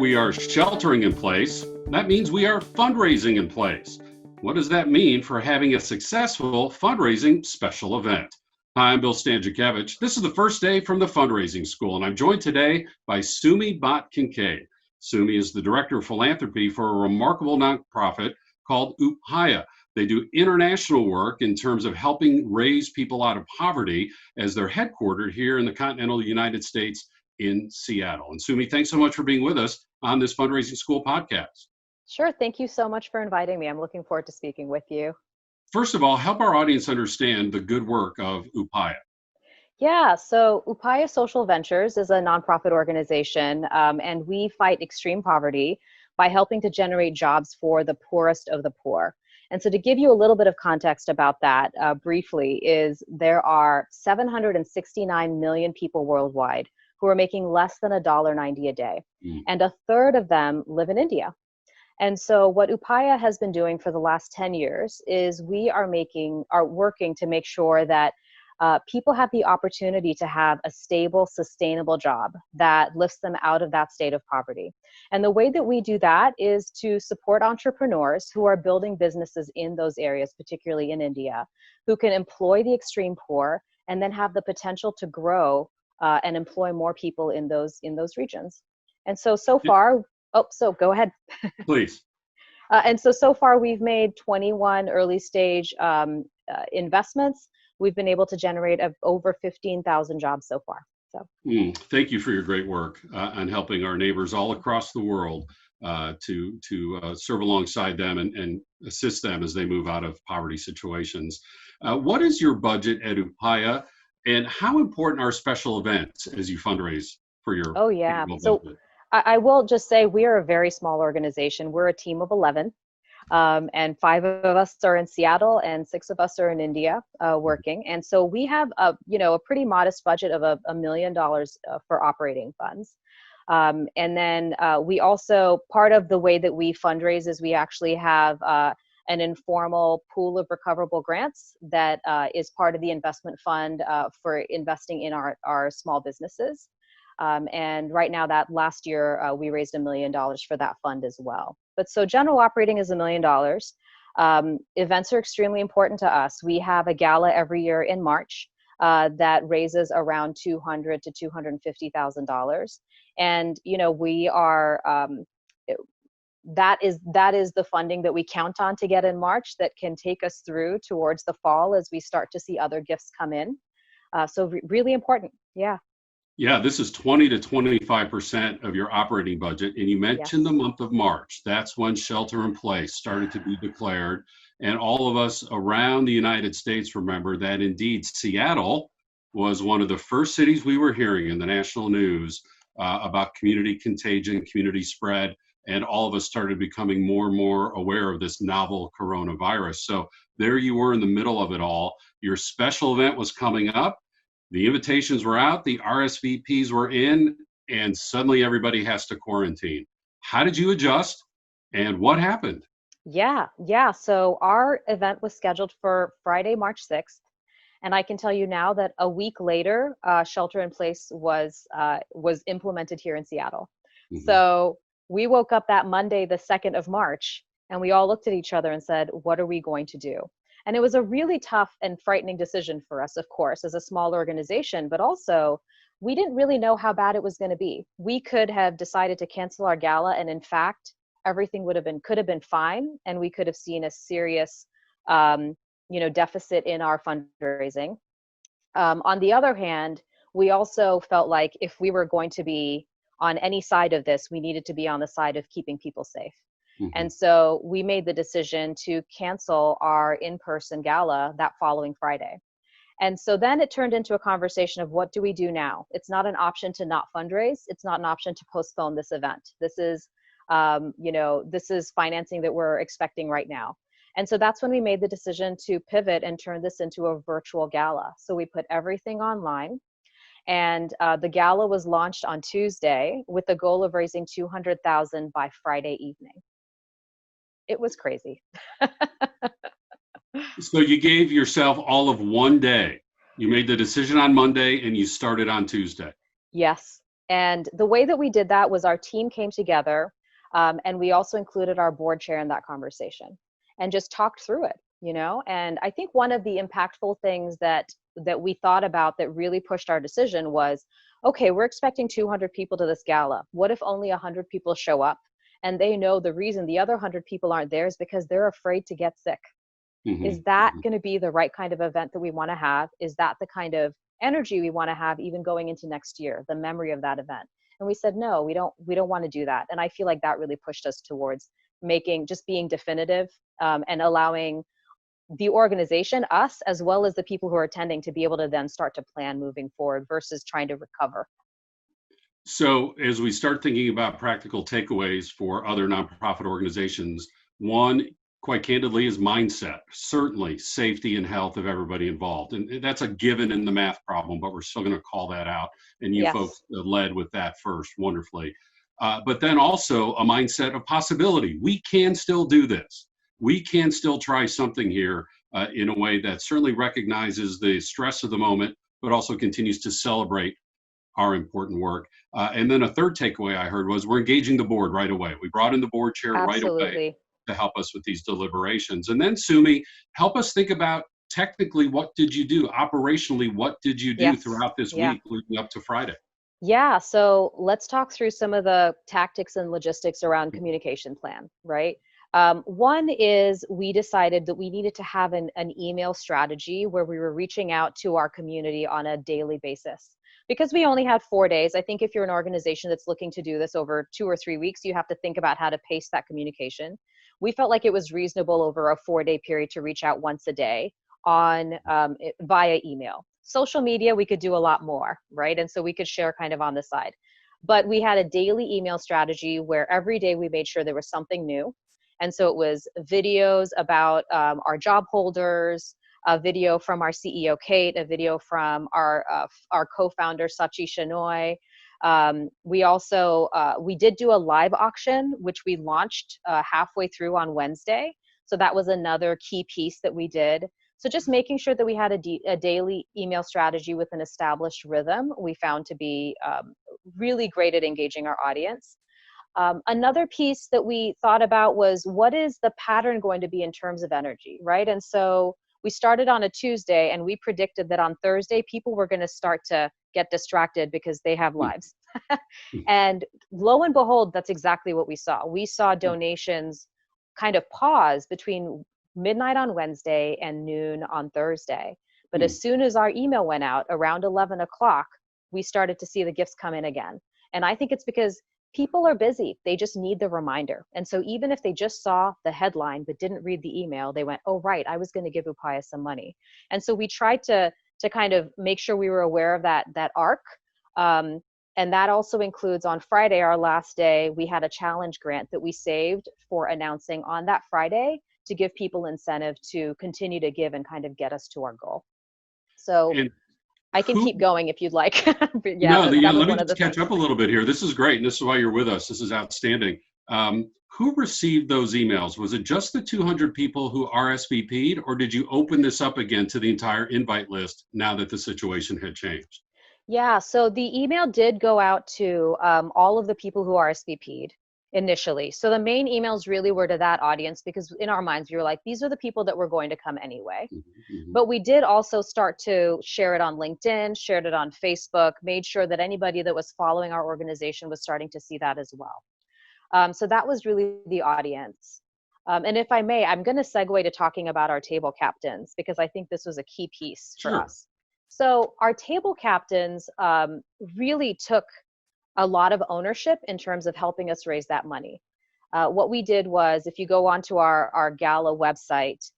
we are sheltering in place, that means we are fundraising in place. What does that mean for having a successful fundraising special event? Hi, I'm Bill Stanczykiewicz. This is the first day from the fundraising school, and I'm joined today by Sumi Bhat Kincaid. Sumi is the director of philanthropy for a remarkable nonprofit called Appiah. They do international work in terms of helping raise people out of poverty, as they're headquartered here in the continental United States in Seattle. And Sumi, thanks so much for being with us on this Fundraising School podcast. Sure. Thank you so much for inviting me. I'm looking forward to speaking with you. First of all, help our audience understand the good work of Appiah. Yeah, so Appiah Social Ventures is a nonprofit organization, and we fight extreme poverty by helping to generate jobs for the poorest of the poor. And so to give you a little bit of context about that briefly, is there are 769 million people worldwide who are making less than $1.90 a day. And a third of them live in India. And so what Appiah has been doing for the last 10 years is we are working to make sure that people have the opportunity to have a stable, sustainable job that lifts them out of that state of poverty. And the way that we do that is to support entrepreneurs who are building businesses in those areas, particularly in India, who can employ the extreme poor and then have the potential to grow and employ more people in those regions. And so far, go ahead. Please. And so far we've made 21 early stage investments. We've been able to generate over 15,000 jobs so far. Thank you for your great work on helping our neighbors all across the world to serve alongside them and assist them as they move out of poverty situations. What is your budget at Appiah, and how important are special events as you fundraise for your? Oh yeah. So I will just say we are a very small organization. We're a team of 11. And 5 of us are in Seattle and 6 of us are in India working. And so we have a pretty modest budget of $1 million for operating funds. And then we also, part of the way that we fundraise is we actually have an informal pool of recoverable grants that is part of the investment fund for investing in our small businesses. And right now, that last year, we raised $1 million for that fund as well. But so general operating is $1 million. Events are extremely important to us. We have a gala every year in March that raises around $200,000 to $250,000. And, we are, that is the funding that we count on to get in March that can take us through towards the fall as we start to see other gifts come in. So really important. Yeah. Yeah, this is 20 to 25% of your operating budget. And you mentioned the month of March. That's when shelter in place started to be declared. And all of us around the United States remember that indeed Seattle was one of the first cities we were hearing in the national news about community contagion, community spread. And all of us started becoming more and more aware of this novel coronavirus. So there you were in the middle of it all. Your special event was coming up. The invitations were out, the RSVPs were in, and suddenly everybody has to quarantine. How did you adjust, and what happened? Yeah. So our event was scheduled for Friday, March 6th. And I can tell you now that a week later, shelter in place was implemented here in Seattle. Mm-hmm. So we woke up that Monday, the 2nd of March, and we all looked at each other and said, what are we going to do? And it was a really tough and frightening decision for us, of course, as a small organization, but also we didn't really know how bad it was going to be. We could have decided to cancel our gala, and in fact, everything could have been fine, and we could have seen a serious, deficit in our fundraising. On the other hand, we also felt like if we were going to be on any side of this, we needed to be on the side of keeping people safe. Mm-hmm. And so we made the decision to cancel our in-person gala that following Friday. And so then it turned into a conversation of what do we do now? It's not an option to not fundraise. It's not an option to postpone this event. This is, this is financing that we're expecting right now. And so that's when we made the decision to pivot and turn this into a virtual gala. So we put everything online. And the gala was launched on Tuesday with the goal of raising $200,000 by Friday evening. It was crazy. So you gave yourself all of one day. You made the decision on Monday and you started on Tuesday. Yes. And the way that we did that was our team came together, and we also included our board chair in that conversation and just talked through it, And I think one of the impactful things that we thought about that really pushed our decision was, okay, we're expecting 200 people to this gala. What if only 100 people show up and they know the reason the other 100 people aren't there is because they're afraid to get sick? Is that going to be the right kind of event that we want to have? Is that the kind of energy we want to have even going into next year, the memory of that event? And we said, no, we don't want to do that. And I feel like that really pushed us towards being definitive, and allowing the organization, us, as well as the people who are attending, to be able to then start to plan moving forward versus trying to recover. So as we start thinking about practical takeaways for other nonprofit organizations, one, quite candidly, is mindset. Certainly safety and health of everybody involved. And that's a given in the math problem, but we're still going to call that out. And you Yes. folks led with that first wonderfully. But then also a mindset of possibility. We can still do this. We can still try something here in a way that certainly recognizes the stress of the moment, but also continues to celebrate our important work. And then a third takeaway I heard was we're engaging the board right away. We brought in the board chair right away Absolutely. to help us with these deliberations. And then Sumi, help us think about technically what did you do? Operationally, what did you do Yes. throughout this Yeah. week leading up to Friday? Yeah, so let's talk through some of the tactics and logistics around communication plan, right? One is we decided that we needed to have an email strategy where we were reaching out to our community on a daily basis. Because we only had 4 days, I think if you're an organization that's looking to do this over 2 or 3 weeks, you have to think about how to pace that communication. We felt like it was reasonable over a 4-day period to reach out once a day via email. Social media, we could do a lot more, right? And so we could share kind of on the side. But we had a daily email strategy where every day we made sure there was something new. And so it was videos about our job holders, a video from our CEO, Kate, a video from our co-founder, Sachi Shenoy. We did do a live auction, which we launched halfway through on Wednesday. So that was another key piece that we did. So just making sure that we had a daily email strategy with an established rhythm, we found to be really great at engaging our audience. Another piece that we thought about was, what is the pattern going to be in terms of energy, right? And so we started on a Tuesday, and we predicted that on Thursday, people were going to start to get distracted because they have lives. And lo and behold, that's exactly what we saw. We saw donations kind of pause between midnight on Wednesday and noon on Thursday. But as soon as our email went out around 11 o'clock, we started to see the gifts come in again. And I think it's because people are busy. They just need the reminder. And so even if they just saw the headline but didn't read the email, they went, oh, right, I was going to give Appiah some money. And so we tried to kind of make sure we were aware of that arc. And that also includes on Friday, our last day, we had a challenge grant that we saved for announcing on that Friday to give people incentive to continue to give and kind of get us to our goal. So I can keep going if you'd like. Let me just catch up a little bit here. This is great. And this is why you're with us. This is outstanding. Who received those emails? Was it just the 200 people who RSVP'd, or did you open this up again to the entire invite list now that the situation had changed? Yeah, so the email did go out to all of the people who RSVP'd initially. So the main emails really were to that audience, because in our minds, we were like, these are the people that were going to come anyway. But we did also start to share it on LinkedIn, shared it on Facebook, made sure that anybody that was following our organization was starting to see that as well. So that was really the audience. And if I may, I'm going to segue to talking about our table captains, because I think this was a key piece for us. So our table captains really took a lot of ownership in terms of helping us raise that money. What we did was, if you go onto our gala website,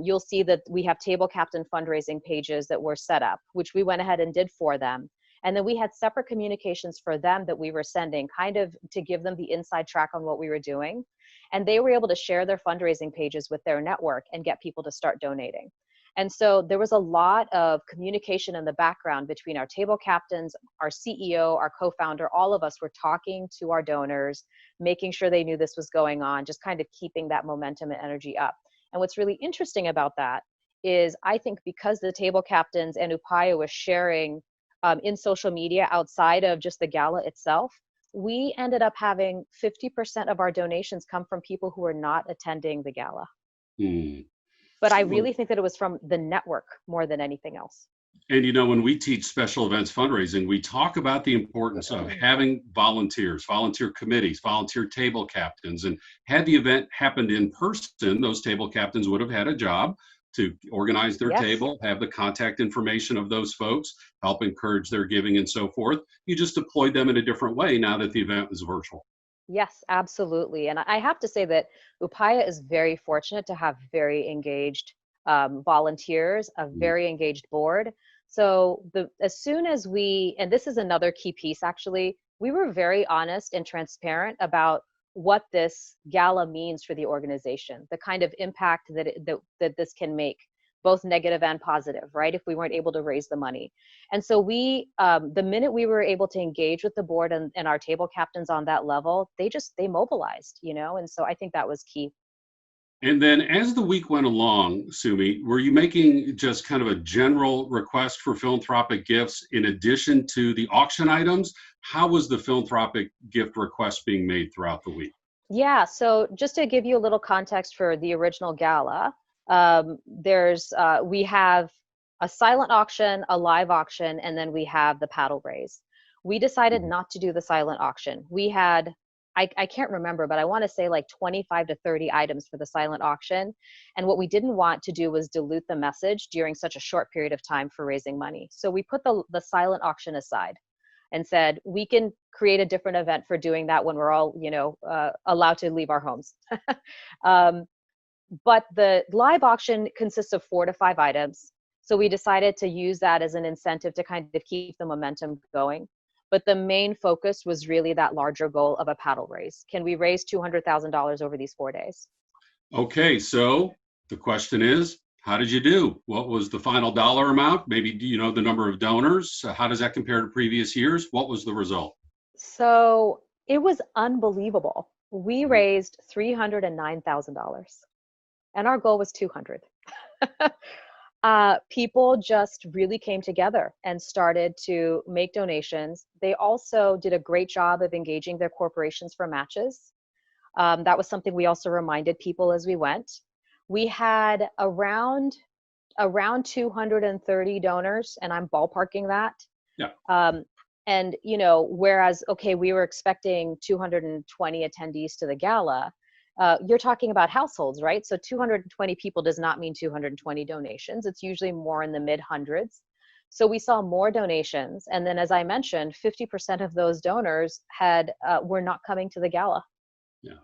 you'll see that we have table captain fundraising pages that were set up, which we went ahead and did for them. And then we had separate communications for them that we were sending, kind of to give them the inside track on what we were doing. And they were able to share their fundraising pages with their network and get people to start donating. And so there was a lot of communication in the background between our table captains, our CEO, our co-founder. All of us were talking to our donors, making sure they knew this was going on, just kind of keeping that momentum and energy up. And what's really interesting about that is, I think because the table captains and Appiah was sharing in social media outside of just the gala itself, we ended up having 50% of our donations come from people who are not attending the gala. Hmm. But I Well, really think that it was from the network more than anything else. and when we teach special events fundraising, we talk about the importance of having volunteers, volunteer committees, volunteer table captains. And had the event happened in person, those table captains would have had a job to organize their Yes. table, have the contact information of those folks, help encourage their giving and so forth. You just deployed them in a different way now that the event was virtual. Yes, absolutely. And I have to say that Upaya is very fortunate to have very engaged volunteers, a Mm. very engaged board. So as soon as and this is another key piece actually, we were very honest and transparent about what this gala means for the organization, the kind of impact that this can make, both negative and positive, right? If we weren't able to raise the money. And so the minute we were able to engage with the board and our table captains on that level, they mobilized, and so I think that was key. And then as the week went along, Sumi, were you making just kind of a general request for philanthropic gifts in addition to the auction items? How was the philanthropic gift request being made throughout the week? Yeah, so just to give you a little context for the original gala, we have a silent auction, a live auction, and then we have the paddle raise. We decided Mhm. not to do the silent auction. We had, I can't remember, but I want to say like 25 to 30 items for the silent auction. And what we didn't want to do was dilute the message during such a short period of time for raising money. So we put the silent auction aside and said, we can create a different event for doing that when we're all, allowed to leave our homes. um, but the live auction consists of 4 to 5 items. So we decided to use that as an incentive to kind of keep the momentum going. But the main focus was really that larger goal of a paddle raise. Can we raise $200,000 over these 4 days? Okay, so the question is, how did you do? What was the final dollar amount? Maybe do you know the number of donors? How does that compare to previous years? What was the result? So it was unbelievable. We Mhm. raised $309,000 and our goal was 200. People just really came together and started to make donations. They also did a great job of engaging their corporations for matches. That was something we also reminded people as we went. We had around 230 donors, and I'm ballparking that. Yeah. Um, and whereas we were expecting 220 attendees to the gala, you're talking about households, right? So 220 people does not mean 220 donations. It's usually more in the mid hundreds. So we saw more donations, and then, as I mentioned, 50% of those donors were not coming to the gala. Yeah.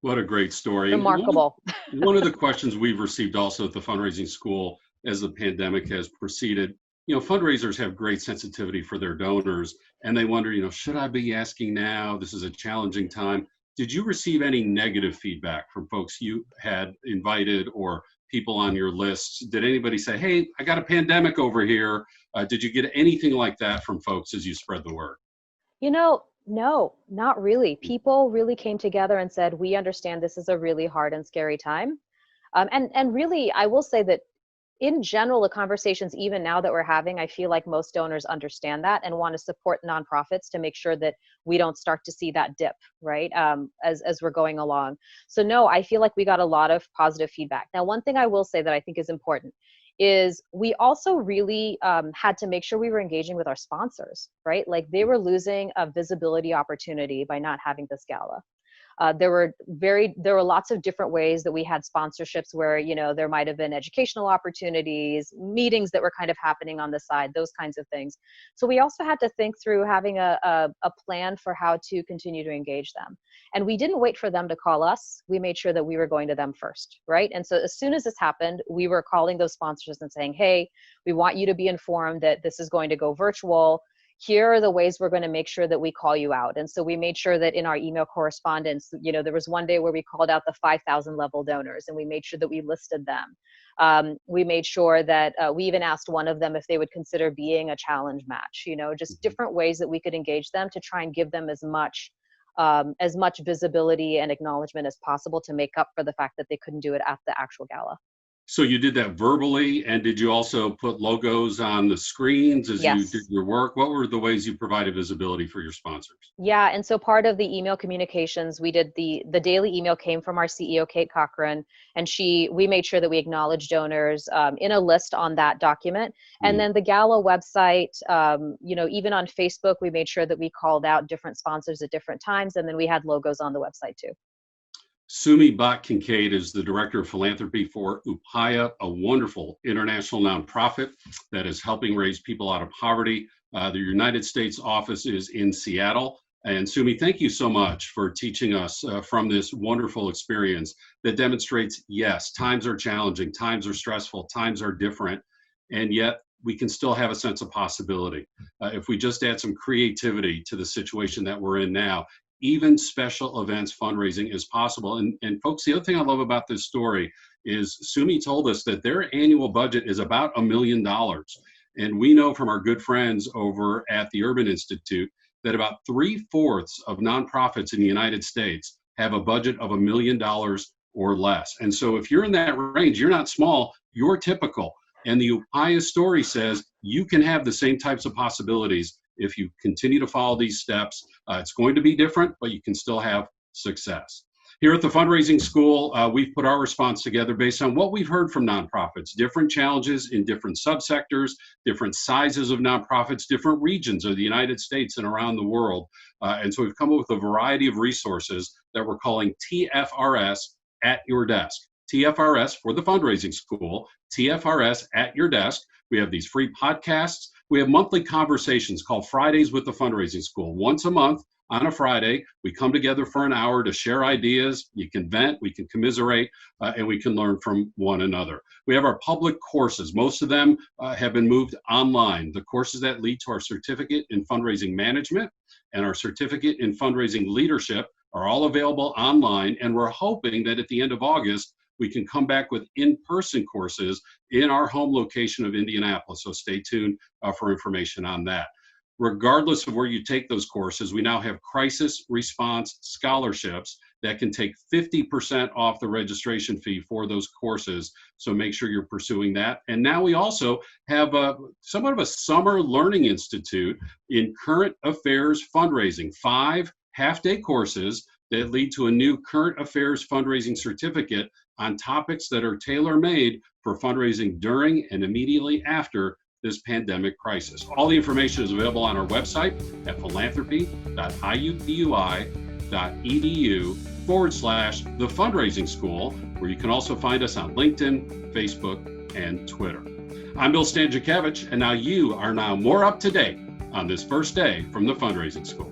What a great story. And Remarkable. one of the questions we've received also at the fundraising school as the pandemic has proceeded, fundraisers have great sensitivity for their donors and they wonder, should I be asking now? This is a challenging time. Did you receive any negative feedback from folks you had invited or people on your lists? Did anybody say, hey, I got a pandemic over here? Did you get anything like that from folks as you spread the word? No, not really. People really came together and said, we understand this is a really hard and scary time. And really, I will say that in general, the conversations, even now that we're having, I feel like most donors understand that and want to support nonprofits to make sure that we don't start to see that dip, right? As we're going along. So no, I feel like we got a lot of positive feedback. Now, one thing I will say that I think is important is we also really had to make sure we were engaging with our sponsors, right? Like they were losing a visibility opportunity by not having this gala. There were lots of different ways that we had sponsorships where, there might have been educational opportunities, meetings that were kind of happening on the side, those kinds of things. So we also had to think through having a plan for how to continue to engage them. And we didn't wait for them to call us. We made sure that we were going to them first, right? And so as soon as this happened, we were calling those sponsors and saying, hey, we want you to be informed that this is going to go virtual. Here are the ways we're going to make sure that we call you out. And so we made sure that in our email correspondence, there was one day where we called out the 5,000 level donors and we made sure that we listed them. We made sure that we even asked one of them if they would consider being a challenge match, just different ways that we could engage them to try and give them as much visibility and acknowledgement as possible to make up for the fact that they couldn't do it at the actual gala. So you did that verbally, and did you also put logos on the screens as you did Yes. your work? What were the ways you provided visibility for your sponsors? Yeah, and so part of the email communications, we did the daily email came from our CEO, Kate Cochran, and we made sure that we acknowledged donors in a list on that document. And Mm. then the gala website, even on Facebook, we made sure that we called out different sponsors at different times, and then we had logos on the website too. Sumi Bhat Kincaid is the Director of Philanthropy for Appiah, a wonderful international nonprofit that is helping raise people out of poverty. The United States office is in Seattle. And Sumi, thank you so much for teaching us from this wonderful experience that demonstrates, yes, times are challenging, times are stressful, times are different, and yet we can still have a sense of possibility. If we just add some creativity to the situation that we're in now, even special events fundraising is possible. And folks, the other thing I love about this story is Sumi told us that their annual budget is about $1 million. And we know from our good friends over at the Urban Institute that about 3/4 of nonprofits in the United States have a budget of $1 million or less. And so if you're in that range, you're not small, you're typical. And the Appiah story says you can have the same types of possibilities if you continue to follow these steps. It's going to be different, but you can still have success. Here at the Fundraising School, we've put our response together based on what we've heard from nonprofits, different challenges in different subsectors, different sizes of nonprofits, different regions of the United States and around the world. And so we've come up with a variety of resources that we're calling TFRS at your desk. TFRS for the Fundraising School, TFRS at your desk. We have these free podcasts. We have monthly conversations called Fridays with the Fundraising School. Once a month on a Friday, we come together for an hour to share ideas. You can vent, we can commiserate, and we can learn from one another. We have our public courses. Most of them have been moved online. The courses that lead to our certificate in fundraising management and our certificate in fundraising leadership are all available online. And we're hoping that at the end of August, we can come back with in-person courses in our home location of Indianapolis. So stay tuned for information on that. Regardless of where you take those courses, we now have crisis response scholarships that can take 50% off the registration fee for those courses. So make sure you're pursuing that. And now we also have somewhat of a summer learning institute in current affairs fundraising, 5 half-day courses that lead to a new current affairs fundraising certificate on topics that are tailor-made for fundraising during and immediately after this pandemic crisis. All the information is available on our website at philanthropy.iupui.edu/the fundraising school, where you can also find us on LinkedIn, Facebook, and Twitter. I'm Bill Stanczykiewicz, and now you are more up to date on this first day from the Fundraising School.